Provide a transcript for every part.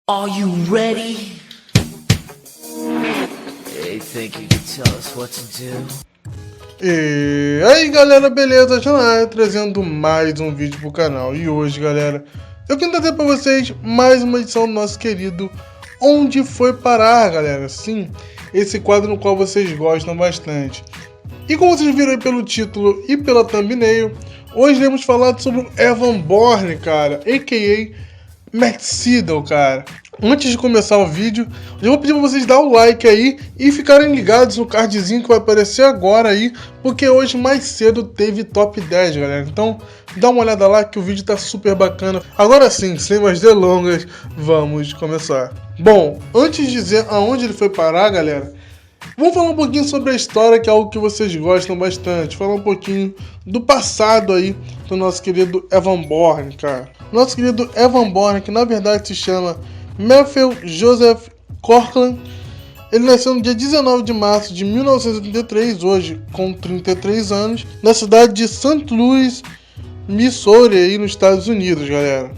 Are you ready? Hey, think you can tell us what to do? E aí galera, beleza? Janai trazendo mais um vídeo pro canal. E hoje, galera, eu quero trazer pra vocês mais uma edição do nosso querido Onde Foi Parar, galera. Sim, esse quadro no qual vocês gostam bastante. E como vocês viram aí pelo título e pela thumbnail, hoje iremos falar sobre o Evan Bourne, cara, a.k.a. Matt Sydal, cara. Antes de começar o vídeo, eu vou pedir pra vocês darem o like aí e ficarem ligados no cardzinho que vai aparecer agora aí, porque hoje mais cedo teve top 10, galera. Então dá uma olhada lá que o vídeo tá super bacana. Agora sim, sem mais delongas, vamos começar. Bom, antes de dizer aonde ele foi parar, galera, vamos falar um pouquinho sobre a história, que é algo que vocês gostam bastante. Falar um pouquinho do passado aí do nosso querido Evan Bourne, cara. Nosso querido Evan Bourne, que na verdade se chama Matthew Joseph Corcoran. Ele nasceu no dia 19 de março de 1983, hoje com 33 anos, na cidade de St. Louis, Missouri, aí nos Estados Unidos, galera.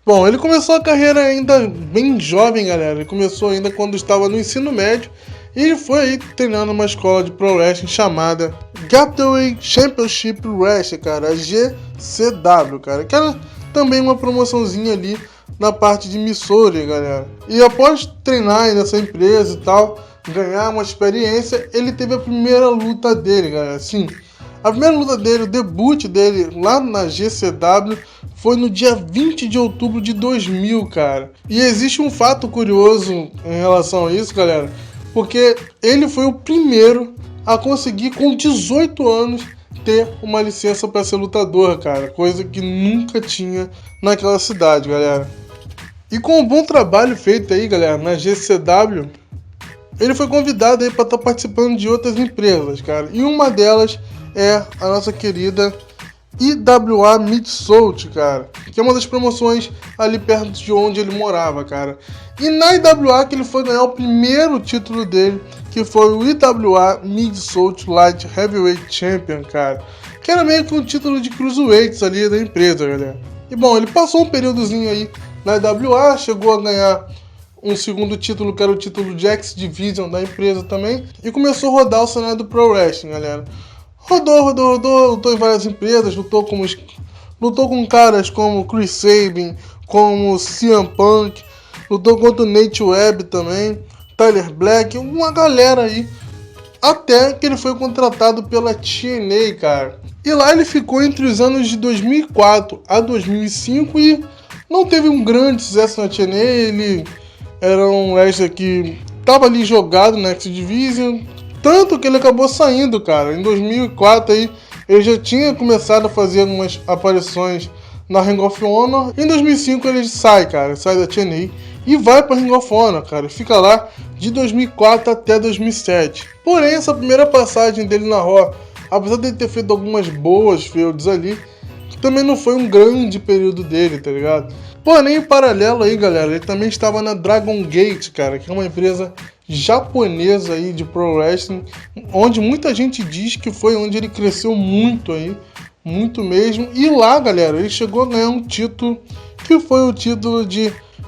Bom, ele começou a carreira ainda bem jovem, galera. Ele começou ainda quando estava no ensino médio. E ele foi aí treinando numa escola de pro wrestling chamada Gateway Championship Wrestling, cara, a GCW, cara, que era também uma promoçãozinha ali na parte de Missouri, galera. E após treinar aí nessa empresa e tal, ganhar uma experiência, ele teve a primeira luta dele, galera. Sim, a primeira luta dele, o debut dele lá na GCW, foi no dia 20 de outubro de 2000, cara. E existe um fato curioso em relação a isso, galera, porque ele foi o primeiro a conseguir, com 18 anos, ter uma licença para ser lutador, cara. Coisa que nunca tinha naquela cidade, galera. E com um bom trabalho feito aí, galera, na GCW, ele foi convidado aí para estar participando de outras empresas, cara. E uma delas é a nossa querida IWA Mid-South, cara, que é uma das promoções ali perto de onde ele morava, cara. E na IWA que ele foi ganhar o primeiro título dele, que foi o IWA Mid-South Light Heavyweight Champion, cara, que era meio que um título de cruiserweights ali da empresa, galera. E bom, ele passou um períodozinho aí na IWA, chegou a ganhar um segundo título, que era o título de X Division da empresa também, e começou a rodar o cenário do Pro Wrestling, galera. Rodou, lutou em várias empresas, lutou com caras como Chris Sabin, como CM Punk, lutou contra o Nate Webb também, Tyler Black, uma galera aí, até que ele foi contratado pela TNA, cara. E lá ele ficou entre os anos de 2004 a 2005 e não teve um grande sucesso na TNA. Ele era um wrestler que estava ali jogado na X Division, tanto que ele acabou saindo, cara. Em 2004 aí, ele já tinha começado a fazer algumas aparições na Ring of Honor. Em 2005 ele sai, cara, sai da TNA e vai pra Ring of Honor, cara. Fica lá de 2004 até 2007. Porém, essa primeira passagem dele na Raw, apesar de ele ter feito algumas boas feuds ali, também não foi um grande período dele, tá ligado? Porém, em paralelo aí, galera, ele também estava na Dragon Gate, cara, que é uma empresa japonesa aí de pro wrestling, onde muita gente diz que foi onde ele cresceu muito aí, muito mesmo. E lá, galera, ele chegou a ganhar um título que foi o título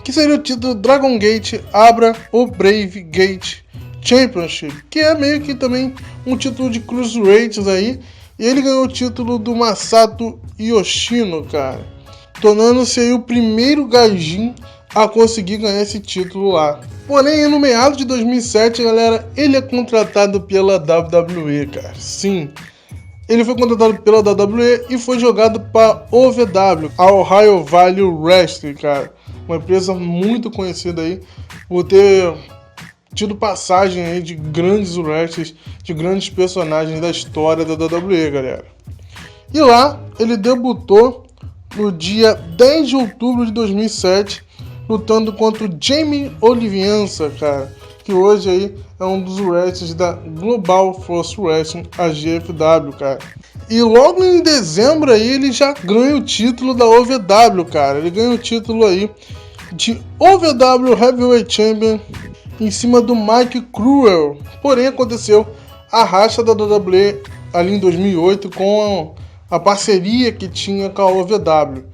que seria o título Dragon Gate Abra o Brave Gate Championship, que é meio que também um título de cruiserweights aí. E ele ganhou o título do Masato Yoshino, cara, tornando-se aí o primeiro gaijin a conseguir ganhar esse título lá. Porém, no meado de 2007, galera, ele é contratado pela WWE, cara. Sim, ele foi contratado pela WWE e foi jogado para OVW, a Ohio Valley Wrestling, cara. Uma empresa muito conhecida aí por ter tido passagem aí de grandes wrestlers, de grandes personagens da história da WWE, galera. E lá, ele debutou no dia 10 de outubro de 2007, lutando contra o Jamie Oliviança, cara, que hoje aí é um dos wrestlers da Global Force Wrestling, a GFW, cara. E logo em dezembro aí ele já ganha o título da OVW, cara. Ele ganha o título aí de OVW Heavyweight Champion em cima do Mike Cruel. Porém, aconteceu a racha da WWE ali em 2008 com a parceria que tinha com a OVW.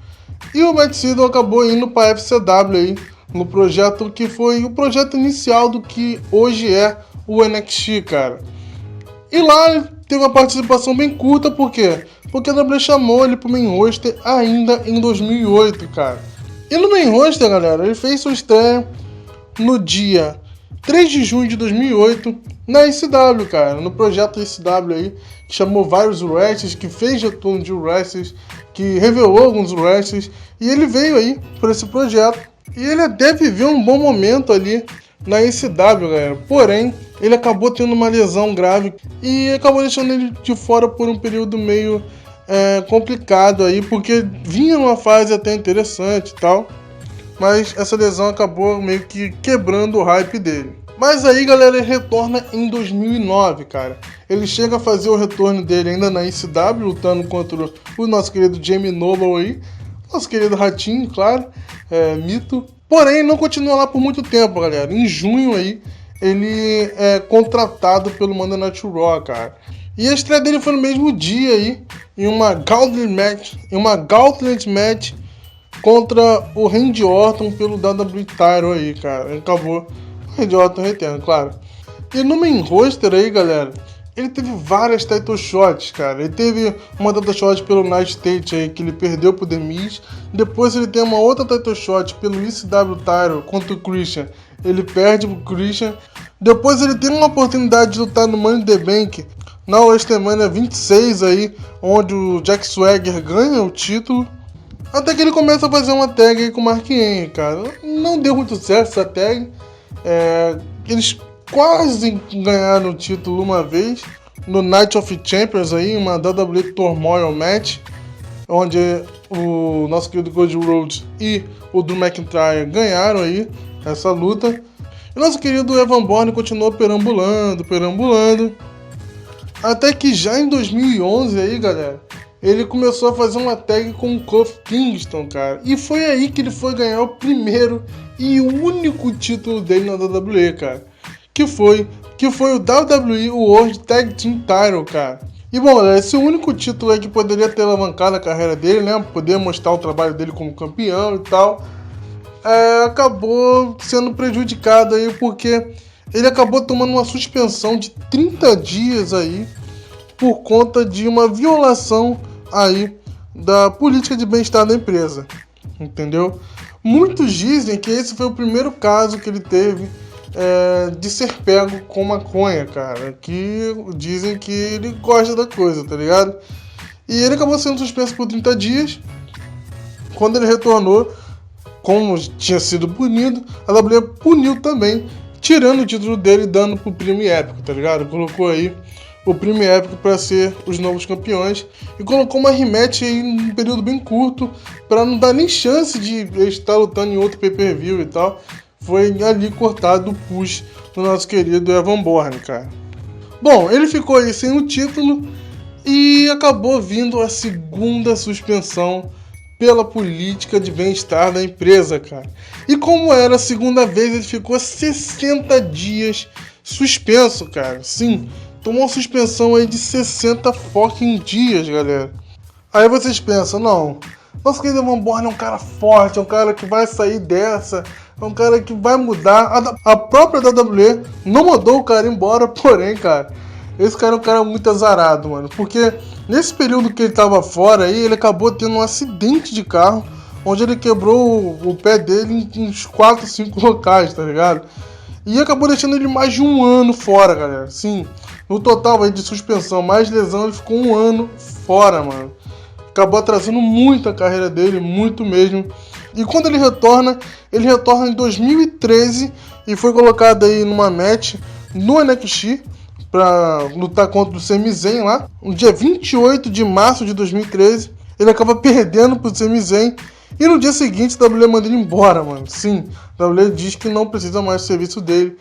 E o Matt Sydal acabou indo para a FCW aí no projeto que foi o projeto inicial do que hoje é o NXT, cara. E lá ele teve uma participação bem curta, por quê? Porque a WWE chamou ele pro main roster ainda em 2008, cara. E no main roster, galera, ele fez sua estreia no dia 3 de junho de 2008 na ECW, cara, no projeto ECW aí, que chamou vários wrestlers, que fez retorno de wrestlers, que revelou alguns wrestlers, e ele veio aí por esse projeto. E ele até viveu um bom momento ali na ECW, galera. Porém, ele acabou tendo uma lesão grave e acabou deixando ele de fora por um período meio complicado aí, porque vinha numa fase até interessante e tal. Mas essa lesão acabou meio que quebrando o hype dele. Mas aí, galera, ele retorna em 2009, cara. Ele chega a fazer o retorno dele ainda na ECW, lutando contra o nosso querido Jamie Noble aí. Nosso querido Ratinho, claro, mito. Porém, não continua lá por muito tempo, galera. Em junho aí, ele é contratado pelo Monday Night Raw, cara. E a estreia dele foi no mesmo dia aí, em uma Gauntlet Match contra o Randy Orton pelo WWE Title aí, cara. Acabou o Randy Orton retendo, claro. E no main roster aí, galera, ele teve várias title shots, cara. Ele teve uma title shot pelo Night State aí, que ele perdeu pro The Miz. Depois ele tem uma outra title shot pelo ECW Title contra o Christian. Ele perde pro Christian. Depois ele tem uma oportunidade de lutar no Money in the Bank na WrestleMania 26 aí, onde o Jack Swagger ganha o título. Até que ele começa a fazer uma tag aí com o Mark Henry, cara. Não deu muito certo essa tag. Eles quase ganharam o título uma vez no Night of Champions aí, uma WWE Turmoil Match, onde o nosso querido Cody Rhodes e o Drew McIntyre ganharam aí essa luta. E o nosso querido Evan Bourne continuou perambulando, até que já em 2011 aí, galera, ele começou a fazer uma tag com o Kofi Kingston, cara. E foi aí que ele foi ganhar o primeiro e único título dele na WWE, cara. Que foi o WWE World Tag Team Title, cara. E bom, esse único título aí que poderia ter alavancado a carreira dele, né? Poder mostrar o trabalho dele como campeão e tal. Acabou sendo prejudicado aí porque ele acabou tomando uma suspensão de 30 dias aí por conta de uma violação aí da política de bem-estar da empresa, entendeu? Muitos dizem que esse foi o primeiro caso que ele teve de ser pego com maconha, cara, que dizem que ele gosta da coisa, tá ligado? E ele acabou sendo suspenso por 30 dias. Quando ele retornou, como tinha sido punido, a WWE puniu também, tirando o título dele e dando pro Primo Épico, tá ligado? Colocou aí o Primo Épico para ser os novos campeões e colocou uma rematch aí em um período bem curto para não dar nem chance de ele estar lutando em outro pay-per-view e tal. Foi ali cortado o push do nosso querido Evan Bourne, cara. Bom, ele ficou aí sem o título e acabou vindo a segunda suspensão pela política de bem-estar da empresa, cara. E como era a segunda vez, ele ficou 60 dias suspenso, cara. Sim, tomou uma suspensão aí de 60 fucking dias, galera. Aí vocês pensam, não, nosso querido Evan Bourne é um cara forte, é um cara que vai sair dessa, é um cara que vai mudar. A própria WWE não mandou o cara embora, porém, cara, esse cara é um cara muito azarado, mano. Porque nesse período que ele tava fora aí, ele acabou tendo um acidente de carro, onde ele quebrou o pé dele em uns 4, 5 locais, tá ligado? E acabou deixando ele mais de um ano fora, galera. Sim, no total aí de suspensão, mais lesão, ele ficou um ano fora, mano. Acabou atrasando muito a carreira dele, muito mesmo. E quando ele retorna em 2013 e foi colocado aí numa match no NXT pra lutar contra o Sami Zayn lá. No dia 28 de março de 2013, ele acaba perdendo pro Sami Zayn. E no dia seguinte, a WWE manda ele embora, mano. Sim, a WWE diz que não precisa mais do serviço dele.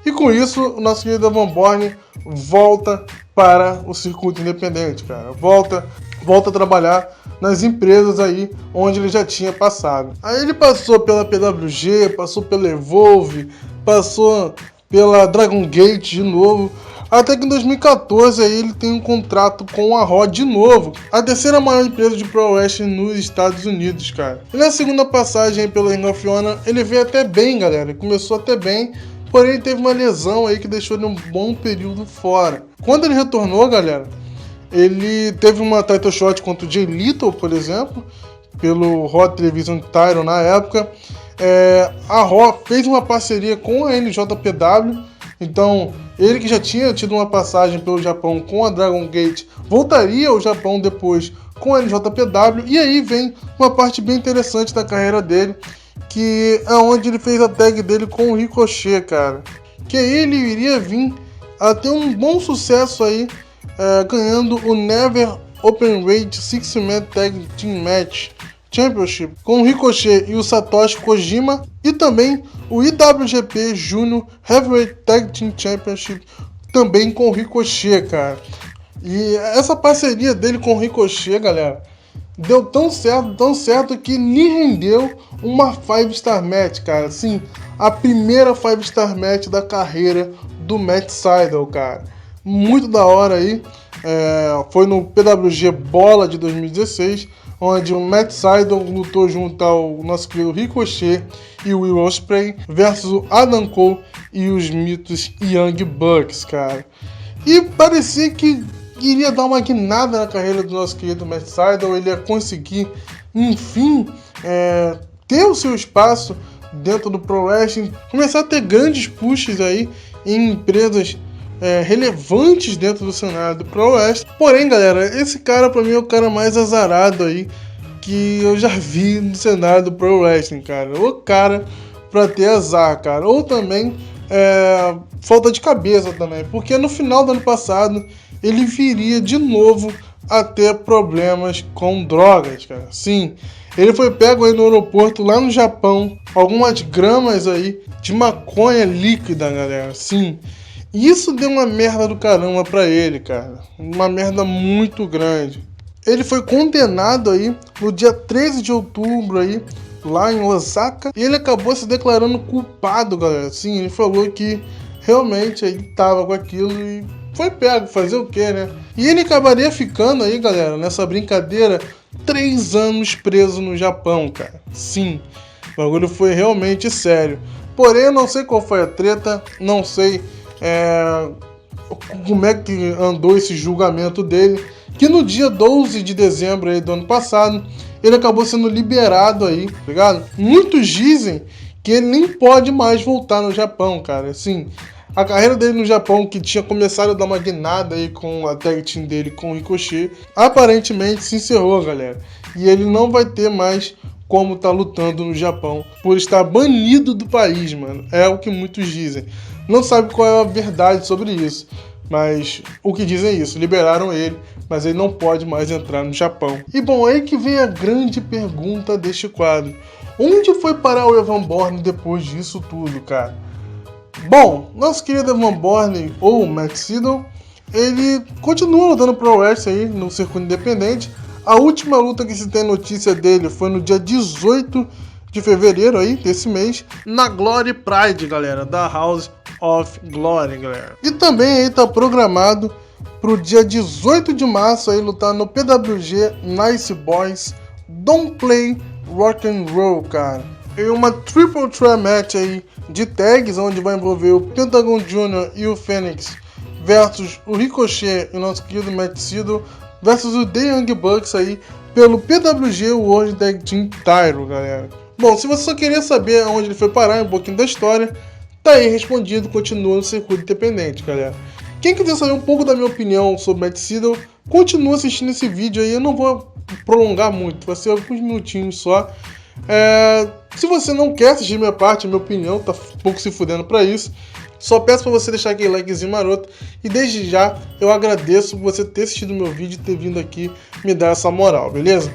E com isso, o nosso querido Evan Bourne volta para o circuito independente, cara. Volta a trabalhar nas empresas aí onde ele já tinha passado. Aí ele passou pela PWG, passou pela Evolve, passou pela Dragon Gate de novo. Até que em 2014 aí ele tem um contrato com a Raw de novo, a terceira maior empresa de Pro Wrestling nos Estados Unidos, cara. E na segunda passagem aí pelo Ring of Honor, ele veio até bem, galera, começou até bem, porém ele teve uma lesão aí que deixou ele um bom período fora. Quando ele retornou, galera, ele teve uma title shot contra o Jay Lethal, por exemplo, pelo Raw Television Title na época. A Raw fez uma parceria com a NJPW, então ele que já tinha tido uma passagem pelo Japão com a Dragon Gate, voltaria ao Japão depois com a NJPW, e aí vem uma parte bem interessante da carreira dele, que é onde ele fez a tag dele com o Ricochet, cara. Que aí ele iria vir a ter um bom sucesso aí, ganhando o Never Openweight Six-Man Tag Team Match Championship com o Ricochet e o Satoshi Kojima, e também o IWGP Junior Heavyweight Tag Team Championship também com o Ricochet, cara. E essa parceria dele com o Ricochet, galera, deu tão certo que lhe rendeu uma 5-star match, cara. Sim, a primeira 5-star match da carreira do Matt Sydal, cara. Muito da hora aí. Foi no PWG Bola de 2016, onde o Matt Sydal lutou junto ao nosso querido Ricochet e o Will Ospreay versus o Adam Cole e os mitos Young Bucks, cara. E parecia que iria dar uma guinada na carreira do nosso querido Matt Sydal, ele ia conseguir, enfim, ter o seu espaço dentro do Pro Wrestling, começar a ter grandes pushes aí em empresas relevantes dentro do cenário do Pro Wrestling. Porém, galera, esse cara pra mim é o cara mais azarado aí que eu já vi no cenário do Pro Wrestling, cara. O cara pra ter azar, cara. Ou também falta de cabeça também, porque no final do ano passado ele viria de novo a ter problemas com drogas, cara. Sim, ele foi pego aí no aeroporto lá no Japão, algumas gramas aí de maconha líquida, galera. Sim, isso deu uma merda do caramba pra ele, cara. Uma merda muito grande. Ele foi condenado aí no dia 13 de outubro aí, lá em Osaka, e ele acabou se declarando culpado, galera. Sim, ele falou que realmente ele tava com aquilo e foi pego, fazer o quê, né? E ele acabaria ficando aí, galera, nessa brincadeira, 3 anos preso no Japão, cara. Sim, o bagulho foi realmente sério. Porém, eu não sei qual foi a treta, não sei como é que andou esse julgamento dele, que no dia 12 de dezembro aí do ano passado, ele acabou sendo liberado aí, tá ligado? Muitos dizem que ele nem pode mais voltar no Japão, cara. Assim, a carreira dele no Japão, que tinha começado a dar uma guinada aí com a tag team dele com o Ricochet, aparentemente se encerrou, galera. E ele não vai ter mais como tá lutando no Japão, por estar banido do país, mano. É o que muitos dizem. Não sabe qual é a verdade sobre isso, mas o que dizem é isso. Liberaram ele, mas ele não pode mais entrar no Japão. E bom, aí que vem a grande pergunta deste quadro. Onde foi parar o Evan Bourne depois disso tudo, cara? Bom, nosso querido Evan Bourne, ou Matt Sydal, ele continua lutando Pro Wrestling aí no circuito independente. A última luta que se tem notícia dele foi no dia 18 de fevereiro aí, desse mês, na Glory Pride, galera, da House of Glory, galera. E também aí tá programado pro dia 18 de março aí lutar no PWG Nice Boys Don't Play Rock and Roll, cara. E uma Triple Threat Match aí de tags, onde vai envolver o Pentagon Jr. e o Fênix versus o Ricochet e o nosso querido Matt Sydal versus o The Young Bucks aí pelo PWG World Tag Team Title, galera. Bom, se você só queria saber onde ele foi parar, um pouquinho da história, tá aí respondido, continua no circuito independente, galera. Quem quiser saber um pouco da minha opinião sobre Matt Sydal, continua assistindo esse vídeo aí, eu não vou prolongar muito, vai ser alguns minutinhos só. Se você não quer assistir minha parte, minha opinião, tá um pouco se fudendo pra isso, só peço pra você deixar aquele likezinho maroto, e desde já eu agradeço por você ter assistido meu vídeo e ter vindo aqui me dar essa moral, beleza?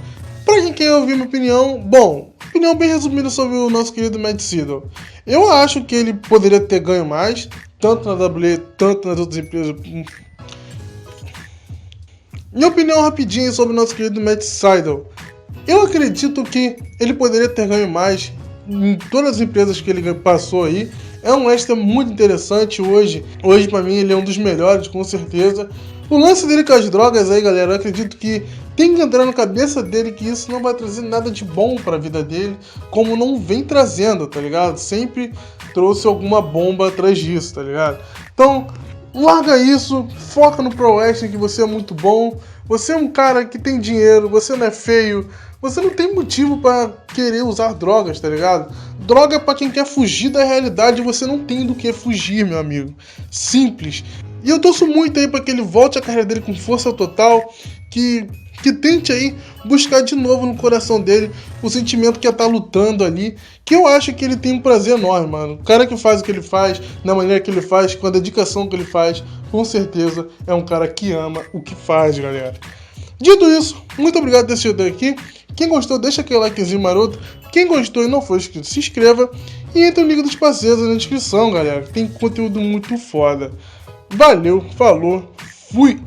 Pra quem quer ouvir minha opinião, bom, opinião bem resumida sobre o nosso querido Matt Sydal. Eu acho que ele poderia ter ganho mais, tanto na WWE, tanto nas outras empresas. Minha opinião rapidinha sobre o nosso querido Matt Sydal. Eu acredito que ele poderia ter ganho mais em todas as empresas que ele passou aí. É um extra muito interessante hoje. Hoje, pra mim, ele é um dos melhores, com certeza. O lance dele com as drogas aí, galera, eu acredito que tem que entrar na cabeça dele que isso não vai trazer nada de bom pra vida dele, como não vem trazendo, tá ligado? Sempre trouxe alguma bomba atrás disso, tá ligado? Então, larga isso, foca no Pro Wrestling, que você é muito bom. Você é um cara que tem dinheiro, você não é feio, você não tem motivo pra querer usar drogas, tá ligado? Droga é pra quem quer fugir da realidade, você não tem do que fugir, meu amigo. Simples. E eu torço muito aí pra que ele volte a carreira dele com força total, que tente aí buscar de novo no coração dele o sentimento que é estar lutando ali, que eu acho que ele tem um prazer enorme, mano. O cara que faz o que ele faz, da maneira que ele faz, com a dedicação que ele faz, com certeza é um cara que ama o que faz, galera. Dito isso, muito obrigado por ter assistido até aqui. Quem gostou, deixa aquele likezinho maroto. Quem gostou e não for inscrito, se inscreva. E entre o link dos parceiros na descrição, galera. Tem conteúdo muito foda. Valeu, falou, fui!